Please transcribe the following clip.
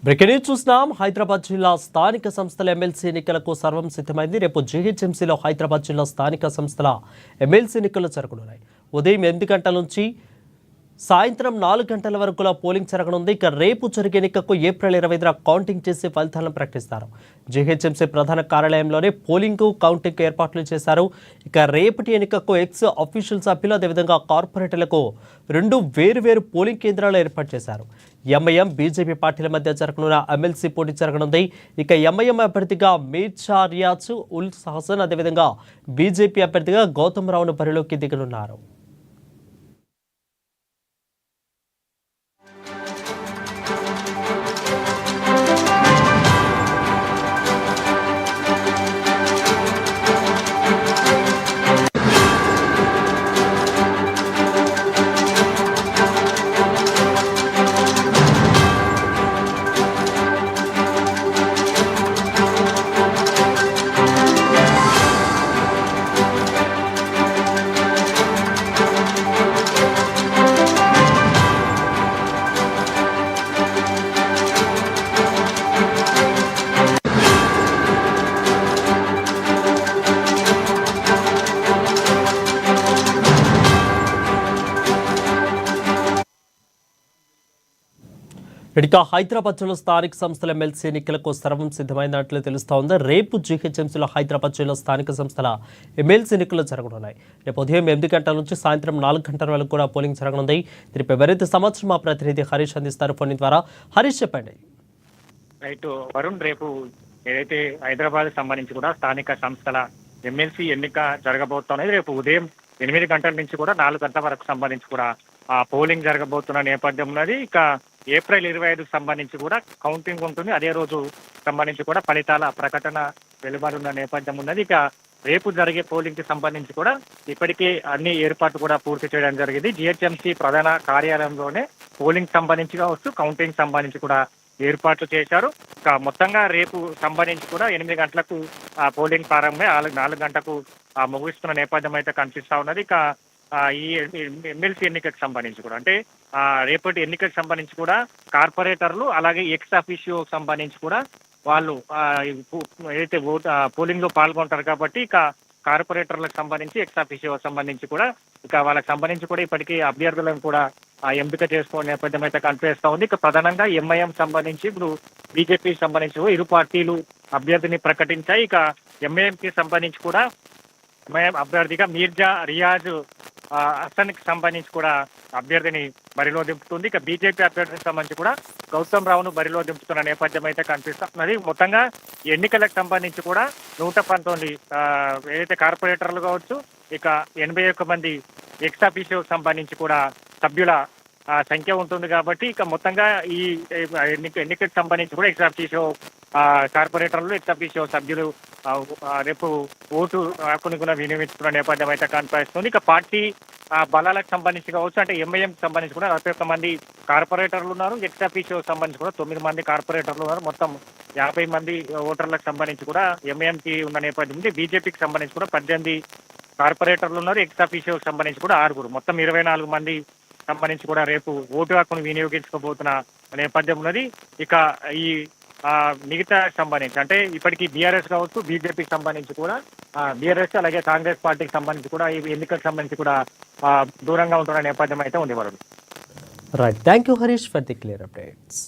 Breaking చూస్తున్నాం. హైదరాబాద్ జిల్లా స్థానిక సంస్థల ఎమ్మెల్సీ ఎన్నికలకు సర్వం సిద్ధమైంది. రేపు జీహెచ్ఎంసీలో హైదరాబాద్ జిల్లా స్థానిక సంస్థల ఎమ్మెల్సీ ఎన్నికలు జరగనున్నాయి. ఉదయం 8 గంటల నుంచి సాయంత్రం 4 గంటల వరకు పోలింగ్ జరగనుంది. ఇక రేపు జరిగే ఎన్నికకు ఏప్రిల్ 25న కౌంటింగ్ చేసి ఫలితాలను ప్రకటిస్తారు. జీహెచ్ఎంసీ ప్రధాన కార్యాలయంలోనే పోలింగ్ కౌంటింగ్ ఏర్పాట్లు చేశారు. ఇక రేపటి ఎన్నికకు ఎక్స్ అఫీషియల్ సభ్యులు అదేవిధంగా కార్పొరేటర్లకు 2 వేరువేరు పోలింగ్ కేంద్రాలు ఏర్పాటు చేశారు. ఎంఐఎం బీజేపీ పార్టీల మధ్య జరగనున్న ఎమ్మెల్సీ పోటీ జరగనుంది. ఇక ఎంఐఎం అభ్యర్థిగా మీర్జా రియాజ్ ఉల్ హసన్ అదేవిధంగా బీజేపీ అభ్యర్థిగా గౌతమ్ రావును బరిలోకి దిగనున్నారు. ఇక హైదరాబాద్ జిల్లా స్థానిక సంస్థల ఎమ్మెల్సీ ఎన్నికలకు సర్వం సిద్ధమైనట్లు తెలుస్తోంది. రేపు జీహెచ్ఎంసీలో హైదరాబాద్ జిల్లా స్థానిక సంస్థల ఎమ్మెల్సీ ఎన్నికలు జరగనున్నాయి. రేపు ఉదయం 8 గంటల నుంచి సాయంత్రం 4 గంటల వరకు కూడా పోలింగ్ జరగనుంది. దీనిపై మరింత సమాచారం మా ప్రతినిధి హరీష్ అందిస్తారు ఫోన్ ద్వారా. హరీష్ చెప్పండి. రైట్ వరుణ్, రేపు ఏదైతే హైదరాబాద్ సంబంధించి కూడా స్థానిక సంస్థల ఎమ్మెల్సీ ఎన్నిక జరగబోతున్నది. రేపు ఉదయం 8 గంటల నుంచి కూడా 4 గంటల వరకు సంబంధించి కూడా పోలింగ్ జరగబోతున్న నేపథ్యం ఉన్నది. ఇక ఏప్రిల్ 25కు సంబంధించి కూడా కౌంటింగ్ ఉంటుంది. అదే రోజు సంబంధించి కూడా ఫలితాల ప్రకటన వెలువడున్న నేపథ్యం ఉన్నది. ఇక రేపు జరిగే పోలింగ్ కి సంబంధించి కూడా ఇప్పటికే అన్ని ఏర్పాట్లు కూడా పూర్తి చేయడం జరిగింది. జిహెచ్ఎంసీ ప్రధాన కార్యాలయంలోనే పోలింగ్ సంబంధించి కావచ్చు, కౌంటింగ్ సంబంధించి కూడా ఏర్పాట్లు చేశారు. ఇక మొత్తంగా రేపు సంబంధించి కూడా 8 గంటలకు పోలింగ్ ప్రారంభమై 4 గంటలకు ముగిస్తున్న నేపథ్యం అయితే కనిపిస్తా ఉన్నది. ఇక ఈ ఎమ్మెల్సీ ఎన్నికకు సంబంధించి కూడా అంటే రేపటి ఎన్నికకు సంబంధించి కూడా కార్పొరేటర్లు అలాగే ఎక్స్ అఫీషియో సంబంధించి కూడా వాళ్ళు ఏదైతే పోలింగ్ లో పాల్గొంటారు కాబట్టి ఇక కార్పొరేటర్లకు సంబంధించి ఎక్స్ అఫీషియో సంబంధించి కూడా ఇక వాళ్ళకి సంబంధించి కూడా ఇప్పటికీ అభ్యర్థులను కూడా ఎంపిక చేసుకునే నేపథ్యం అయితే కనిపిస్తా ఉంది. ఇక ప్రధానంగా ఎంఐఎం సంబంధించి ఇప్పుడు బీజేపీకి సంబంధించి ఇరు పార్టీలు అభ్యర్థిని ప్రకటించాయి. ఇక ఎంఐఎంకి సంబంధించి కూడా ఎంఐఎం అభ్యర్థిగా మీర్జా రియాజ్ హసన్ కి సంబంధించి కూడా అభ్యర్థిని బరిలో దింపుతుంది. ఇక బీజేపీ అభ్యర్థికి సంబంధించి కూడా గౌతమ్ రావును బరిలో దింపుతున్న నేపథ్యం అయితే కనిపిస్తున్నది. మొత్తంగా ఎన్నికలకు సంబంధించి కూడా 119 ఏదైతే కార్పొరేటర్లు కావచ్చు, ఇక 81 మంది ఎక్స్ అఫీషియో సంబంధించి కూడా సభ్యుల సంఖ్య ఉంటుంది కాబట్టి ఇక మొత్తంగా ఈ ఎన్నికకు సంబంధించి కూడా ఎక్స్ అఫీషియో కార్పొరేటర్లు ఎక్స్ అఫీషియో సభ్యులు రేపు ఓటు హక్కుని కూడా వినియోగించుకున్న నేపథ్యం అయితే కనిపిస్తుంది. ఇక పార్టీ బలాలకు సంబంధించి కావచ్చు, అంటే ఎంఐఎంకి సంబంధించి కూడా 41 మంది కార్పొరేటర్లు ఉన్నారు. ఎక్స్ అఫీషియో సంబంధించి కూడా 9 మంది కార్పొరేటర్లు ఉన్నారు. మొత్తం 50 మంది ఓటర్లకు సంబంధించి కూడా ఎంఐఎంకి ఉన్న నేపథ్యం ఉంది. బీజేపీకి సంబంధించి కూడా 18 కార్పొరేటర్లు ఉన్నారు. ఎక్స్ అఫీషియోకి సంబంధించి కూడా 6, మొత్తం 24 మంది సంబంధించి కూడా రేపు ఓటు హక్కును వినియోగించుకోబోతున్న నేపథ్యం ఉన్నది. ఇక ఈ మిగతా సంబంధించి అంటే ఇప్పటికీ బీఆర్ఎస్ కావచ్చు, బీజేపీకి సంబంధించి కూడా బీఆర్ఎస్ అలాగే కాంగ్రెస్ పార్టీకి సంబంధించి కూడా ఈ ఎన్నికలకు సంబంధించి కూడా దూరంగా ఉంటున్న నేపథ్యం అయితే ఉంది Varun. Right, thank you Harish for the clear updates.